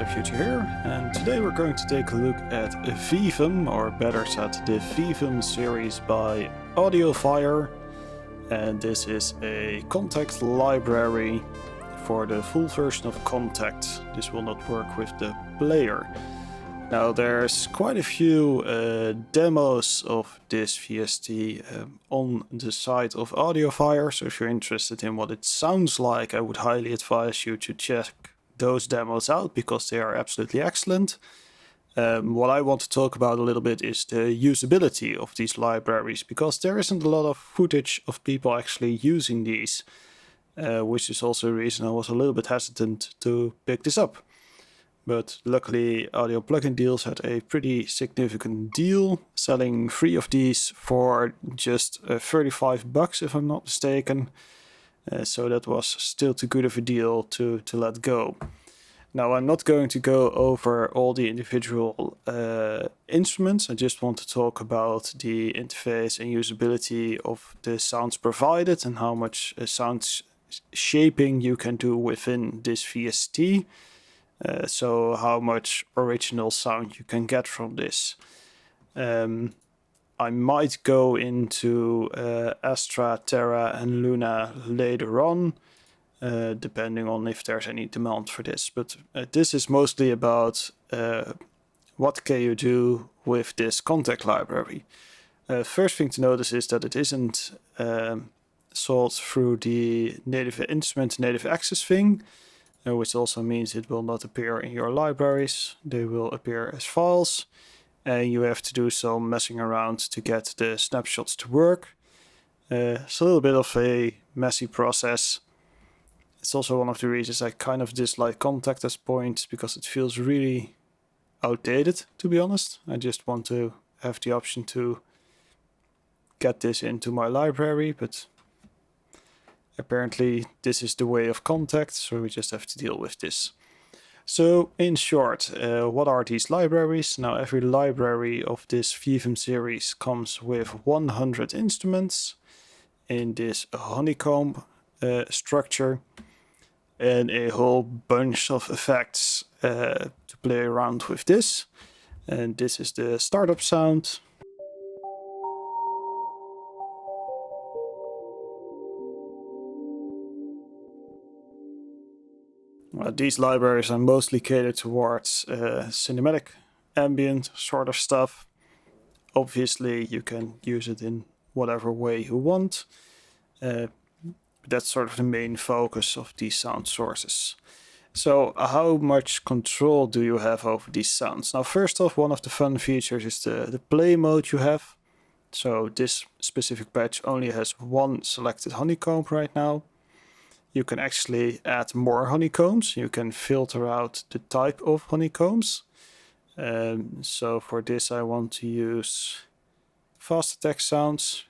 Audiofier here, and today we're going to take a look at VEEVUM, or better said, the VEEVUM series by Audiofier. And this is a Kontakt library for the full version of Kontakt. This will not work with the player. Now there's quite a few demos of this VST on the site of Audiofier, so if you're interested in what it sounds like, I would highly advise you to check those demos out because they are absolutely excellent. What I want to talk about a little bit is the usability of these libraries, because there isn't a lot of footage of people actually using these, which is also a reason I was a little bit hesitant to pick this up. But luckily Audio Plugin Deals had a pretty significant deal, selling 3 of these for just $35 if I'm not mistaken. So that was still too good of a deal to let go. Now I'm not going to go over all the individual instruments. I just want to talk about the interface and usability of the sounds provided and how much sound shaping you can do within this VST. So how much original sound you can get from this. I might go into Astra, Terra and Luna later on, depending on if there's any demand for this. But this is mostly about what can you do with this Kontakt library. First thing to notice is that it isn't sold through the native instrument native access thing, which also means it will not appear in your libraries. They will appear as files. And you have to do some messing around to get the snapshots to work. It's a little bit of a messy process. It's also one of the reasons I kind of dislike Kontakt as point, because it feels really outdated, to be honest. I just want to have the option to get this into my library, but apparently this is the way of Kontakt, so we just have to deal with this. So in short, what are these libraries? Now every library of this VEEVUM series comes with 100 instruments in this honeycomb structure and a whole bunch of effects to play around with this. And this is the startup sound. These libraries are mostly catered towards cinematic ambient sort of stuff. Obviously you can use it in whatever way you want. That's sort of the main focus of these sound sources. So how much control do you have over these sounds? Now first off, one of the fun features is the play mode you have. So this specific patch only has one selected honeycomb right now. You can actually add more honeycombs. You can filter out the type of honeycombs. So for this I want to use fast attack sounds,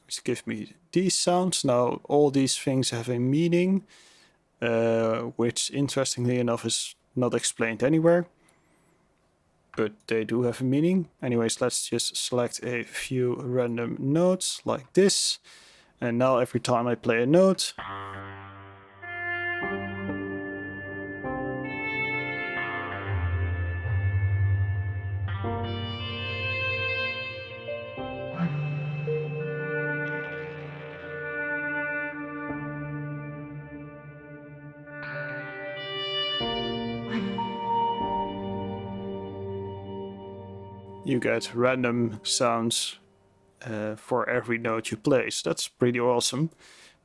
which give me these sounds. Now all these things have a meaning, which interestingly enough is not explained anywhere. But they do have a meaning. Anyways, let's just select a few random notes like this. And now every time I play a note, you get random sounds for every note you play. So that's pretty awesome.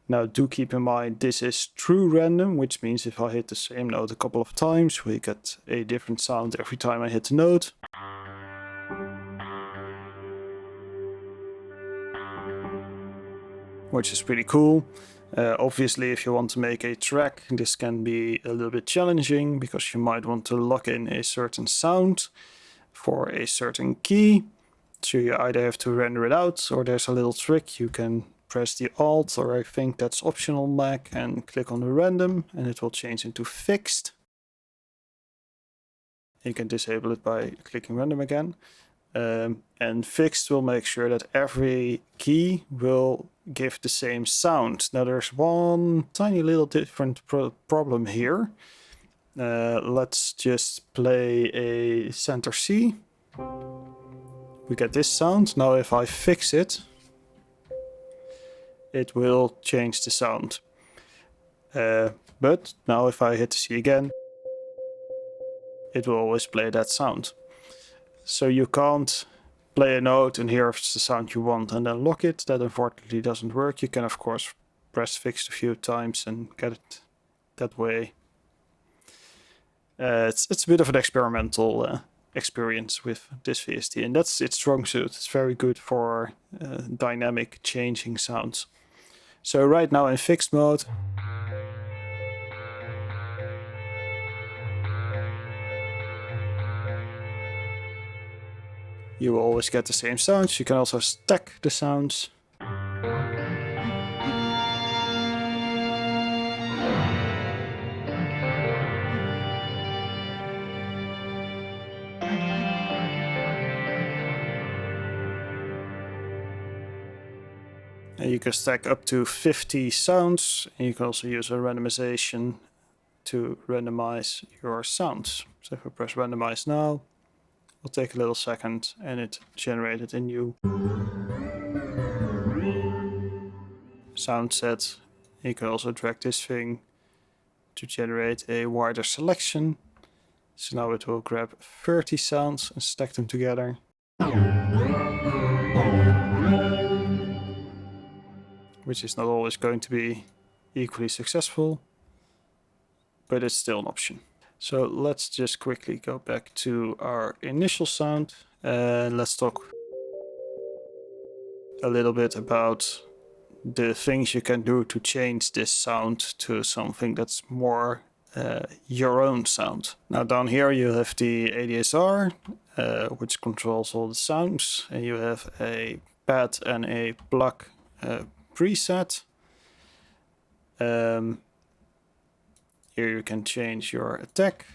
Now do keep in mind this is true random, which means if I hit the same note a couple of times, we get a different sound every time I hit the note. Which is pretty cool. Obviously if you want to make a track, this can be a little bit challenging, because you might want to lock in a certain sound for a certain key. So you either have to render it out, or there's a little trick. You can press the Alt, or I think that's optional Mac, and click on the random, and it will change into fixed. You can disable it by clicking random again. And fixed will make sure that every key will give the same sound. Now there's one tiny little different problem here. Let's just play a center C. We get this sound. Now if I fix it, it will change the sound. But now if I hit the C again, it will always play that sound. So you can't play a note and hear if it's the sound you want and then lock it. That unfortunately doesn't work. You can of course press fixed a few times and get it that way. It's a bit of an experimental experience with this VST, and that's its strong suit. It's very good for dynamic changing sounds. So right now in fixed mode, you will always get the same sounds. You can also stack the sounds. And you can stack up to 50 sounds, and you can also use a randomization to randomize your sounds. So if I press randomize now, it'll take a little second and it generated a new sound set. You can also drag this thing to generate a wider selection. So now it will grab 30 sounds and stack them together. Which is not always going to be equally successful, but it's still an option. So let's just quickly go back to our initial sound and let's talk a little bit about the things you can do to change this sound to something that's more your own sound. Now down here you have the ADSR, which controls all the sounds, and you have a pad and a plug preset. Here you can change your attack.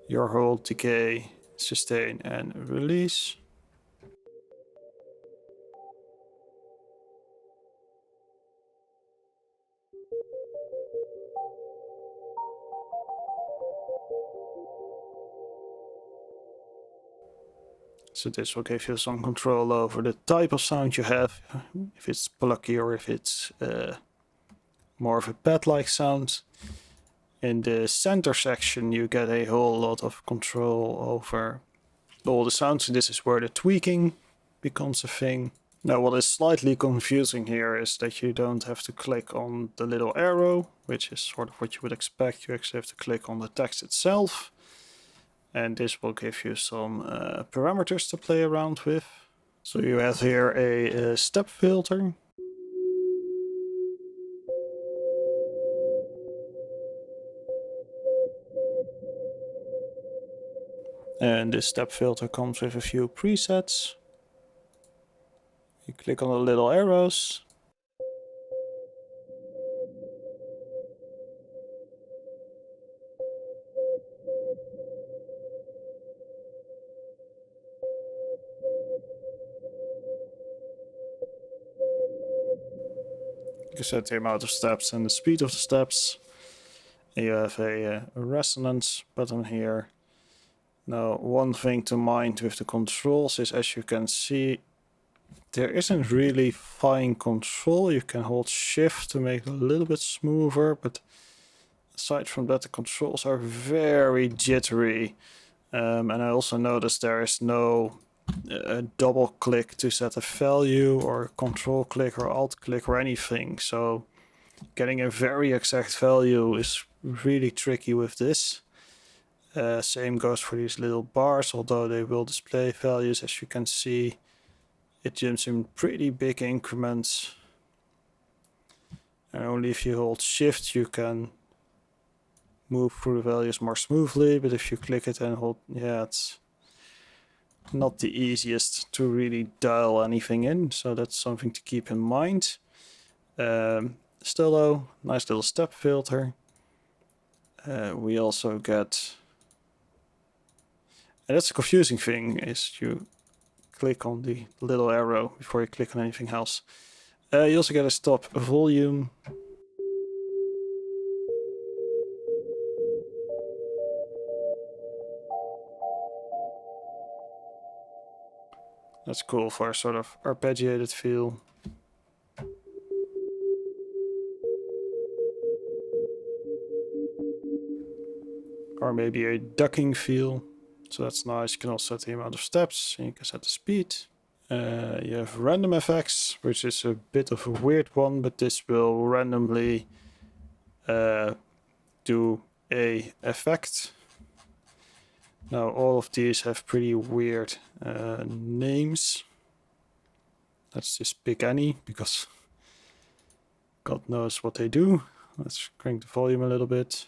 Your hold, decay, sustain and release. So this will give you some control over the type of sound you have, if it's plucky or if it's more of a pad-like sound. In the center section you get a whole lot of control over all the sounds, and this is where the tweaking becomes a thing. Now what is slightly confusing here is that you don't have to click on the little arrow, which is sort of what you would expect. You actually have to click on the text itself. And this will give you some parameters to play around with. So you have here a step filter. And this step filter comes with a few presets. You click on the little arrows. You can set the amount of steps and the speed of the steps. And you have a resonance button here. Now, one thing to mind with the controls is, as you can see, there isn't really fine control. You can hold shift to make it a little bit smoother, but aside from that, the controls are very jittery. And I also noticed there is no double click to set a value, or control click or alt click or anything. So getting a very exact value is really tricky with this. Same goes for these little bars, although they will display values. As you can see, it jumps in pretty big increments. And only if you hold shift you can move through the values more smoothly, but if you click it and hold, yeah, it's not the easiest to really dial anything in, so that's something to keep in mind. Still though, nice little step filter. We also get, and that's a confusing thing, is you click on the little arrow before you click on anything else. You also get a stop volume. That's cool for a sort of arpeggiated feel. Or maybe a ducking feel. So that's nice. You can also set the amount of steps and you can set the speed. You have random effects, which is a bit of a weird one, but this will randomly do a effect. Now all of these have pretty weird names. Let's just pick any, because God knows what they do. Let's crank the volume a little bit.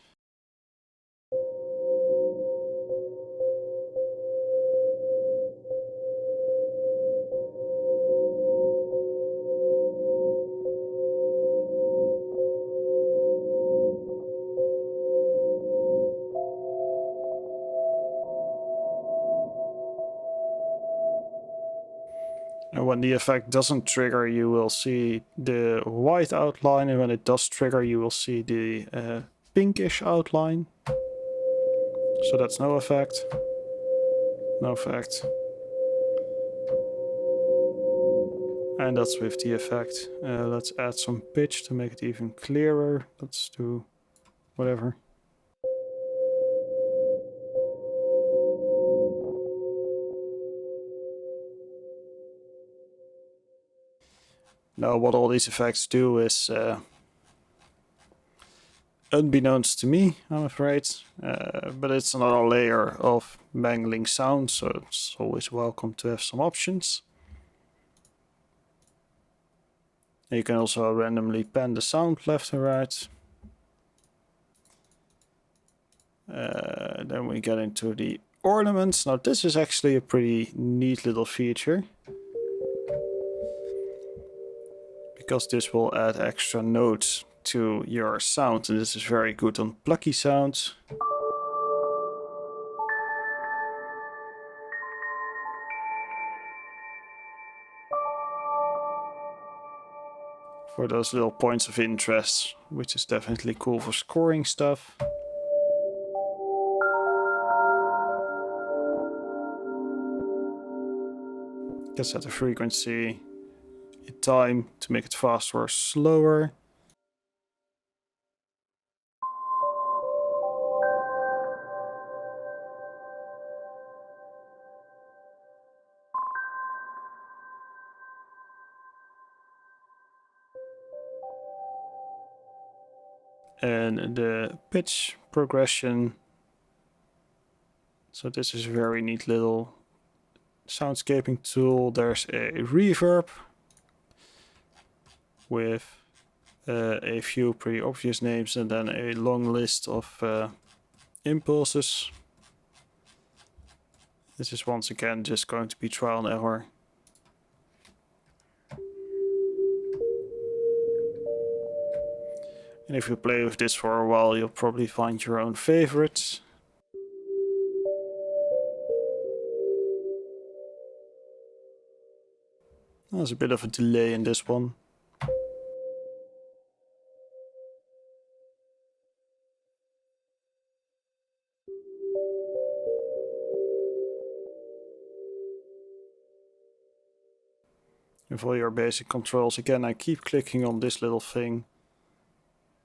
And when the effect doesn't trigger, you will see the white outline, and when it does trigger, you will see the pinkish outline. So that's no effect. No effect. And that's with the effect. Let's add some pitch to make it even clearer. Let's do whatever. Now what all these effects do is unbeknownst to me, I'm afraid, but it's another layer of mangling sound, so it's always welcome to have some options. You can also randomly pan the sound left and right. Then we get into the ornaments. Now this is actually a pretty neat little feature, because this will add extra notes to your sound, and this is very good on plucky sounds. For those little points of interest, which is definitely cool for scoring stuff. You can set the frequency, time to make it faster or slower. And the pitch progression. So this is a very neat little soundscaping tool. There's a reverb with a few pretty obvious names, and then a long list of impulses. This is once again just going to be trial and error. And if you play with this for a while, you'll probably find your own favorites. There's a bit of a delay in this one. With all your basic controls, again, I keep clicking on this little thing.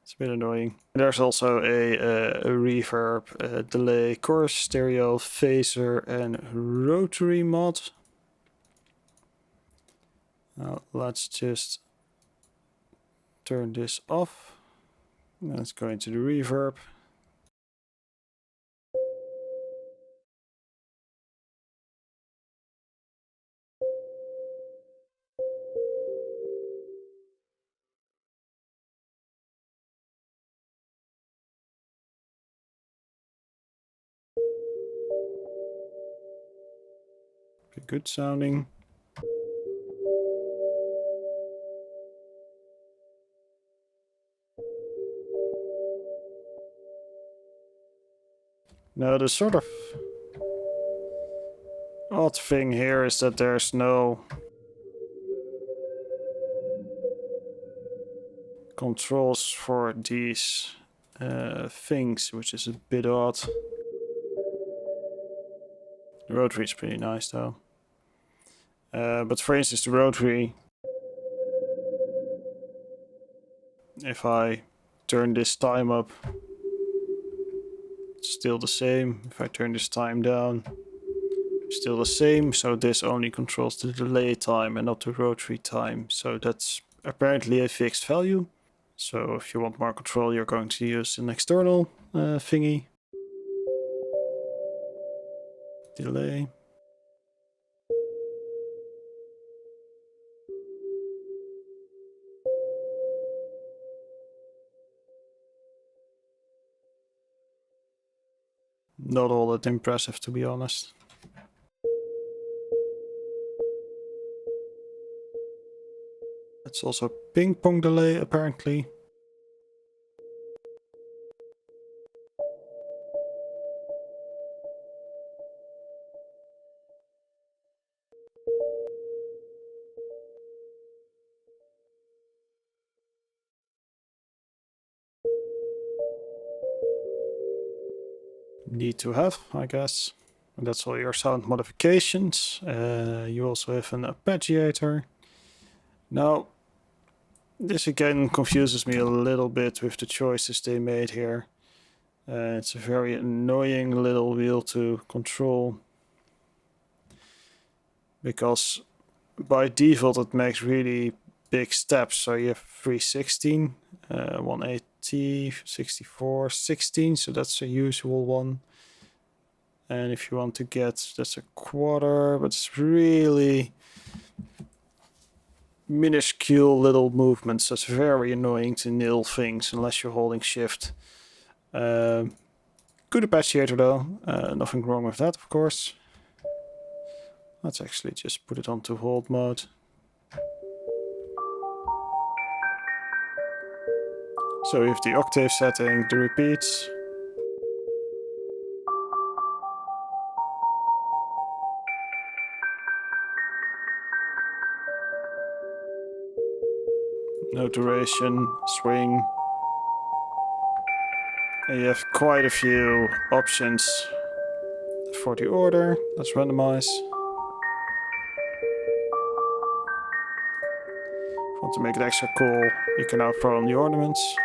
It's a bit annoying. There's also a reverb, delay, chorus, stereo, phaser, and rotary mod. Now let's just turn this off. Let's go into the reverb. Pretty good sounding. Now the sort of odd thing here is that there's no controls for these things, which is a bit odd. The rotary is pretty nice though. But for instance, the rotary, if I turn this time up, it's still the same. If I turn this time down, still the same. So this only controls the delay time and not the rotary time. So that's apparently a fixed value. So if you want more control, you're going to use an external thingy. Delay. Not all that impressive, to be honest. It's also ping pong delay, apparently. Need to have, I guess. And that's all your sound modifications. You also have an arpeggiator. Now, this again confuses me a little bit with the choices they made here. It's a very annoying little wheel to control, because by default it makes really big steps. So you have 316, 180, 64, 16, so that's a usual one. And if you want to get, that's a quarter, but it's really minuscule little movements. That's very annoying to nail things unless you're holding shift. Good arpeggiator though, nothing wrong with that, of course. Let's actually just put it onto hold mode. So we have the octave setting, the repeats. No duration, swing. And you have quite a few options for the order. Let's randomize. If you want to make it extra cool, you can now throw on the ornaments.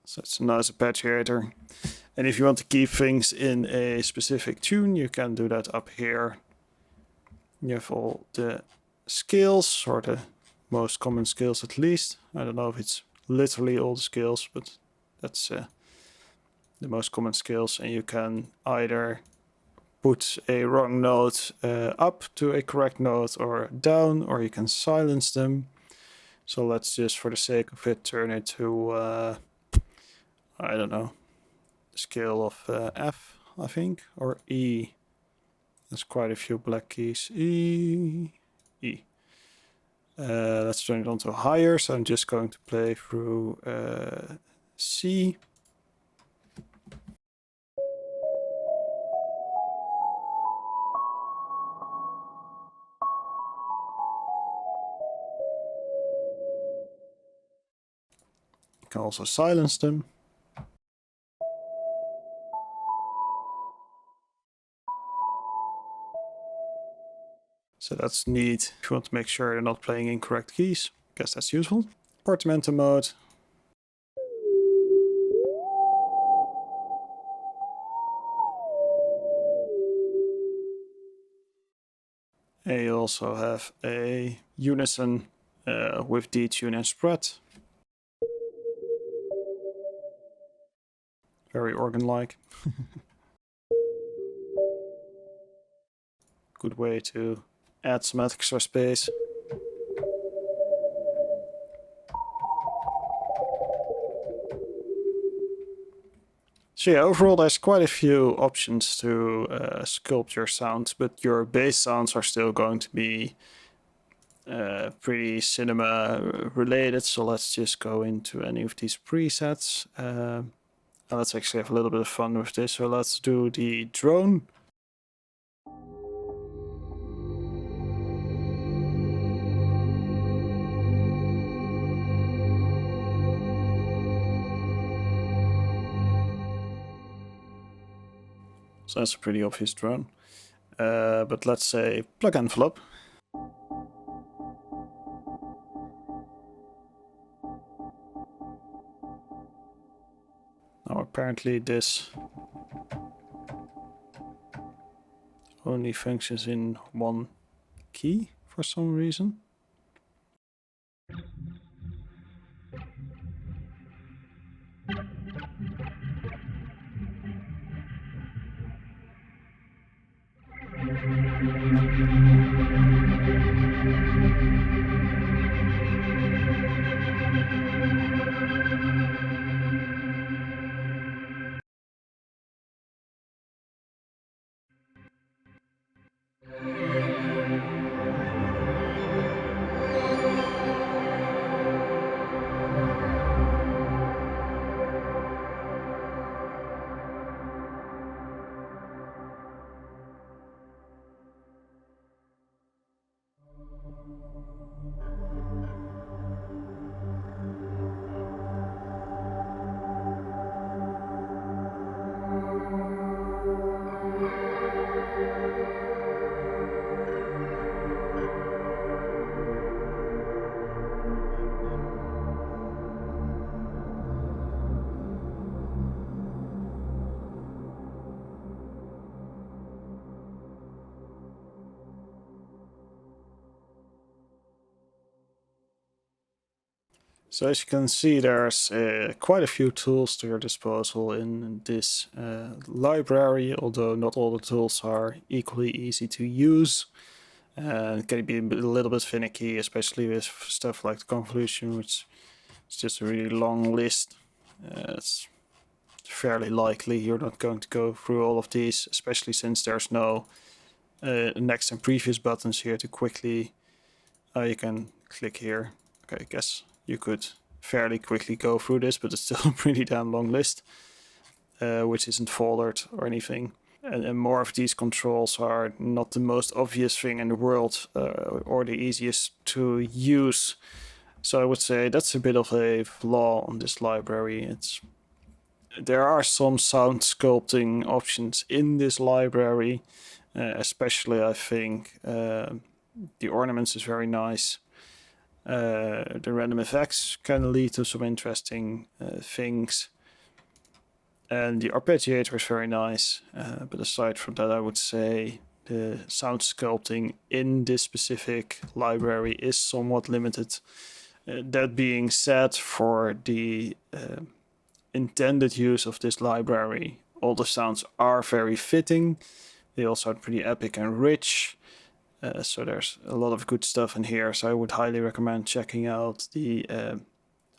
So it's a nice arpeggiator. And if you want to keep things in a specific tune, you can do that up here. You have all the scales, or the most common scales at least. I don't know if it's literally all the scales, but that's the most common scales. And you can either put a wrong note up to a correct note or down, or you can silence them. So let's just, for the sake of it, turn it to I don't know, scale of F, I think, or E. There's quite a few black keys. E. Let's turn it on to higher, so I'm just going to play through C. You can also silence them. So that's neat if you want to make sure you're not playing incorrect keys. Guess that's useful. Portamento mode. And you also have a Unison with detune and spread. Very organ-like. Good way to add some extra space. So yeah, overall there's quite a few options to sculpt your sounds, but your bass sounds are still going to be pretty cinema related. So let's just go into any of these presets. Let's actually have a little bit of fun with this. So let's do the drone. So that's a pretty obvious drone. But let's say plug envelope. Now apparently this only functions in one key for some reason. So as you can see, there's quite a few tools to your disposal in this library, although not all the tools are equally easy to use. It can be a little bit finicky, especially with stuff like the convolution, which is just a really long list. It's fairly likely you're not going to go through all of these, especially since there's no next and previous buttons here to quickly... you can click here. Okay, I guess you could fairly quickly go through this, but it's still a pretty damn long list, which isn't foldered or anything. And more of these controls are not the most obvious thing in the world, or the easiest to use. So I would say that's a bit of a flaw on this library. There are some sound sculpting options in this library, especially I think the ornaments is very nice. The random effects can lead to some interesting things. And the arpeggiator is very nice. But aside from that, I would say the sound sculpting in this specific library is somewhat limited. That being said, for the intended use of this library, all the sounds are very fitting. They all sound pretty epic and rich. So there's a lot of good stuff in here. So I would highly recommend checking out the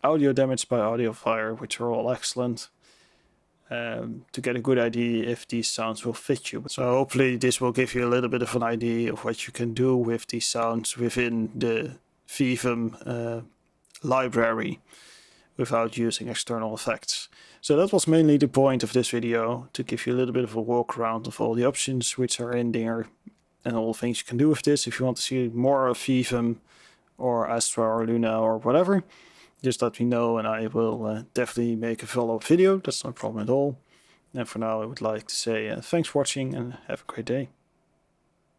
audio damage by Audiofier, which are all excellent, to get a good idea if these sounds will fit you. So hopefully this will give you a little bit of an idea of what you can do with these sounds within the VEEVUM library without using external effects. So that was mainly the point of this video, to give you a little bit of a walk around of all the options which are in there and all the things you can do with this. If you want to see more of VEEVUM or Astra or Luna or whatever, just let me know and I will definitely make a follow-up video. That's no problem at all. And for now I would like to say thanks for watching and have a great day.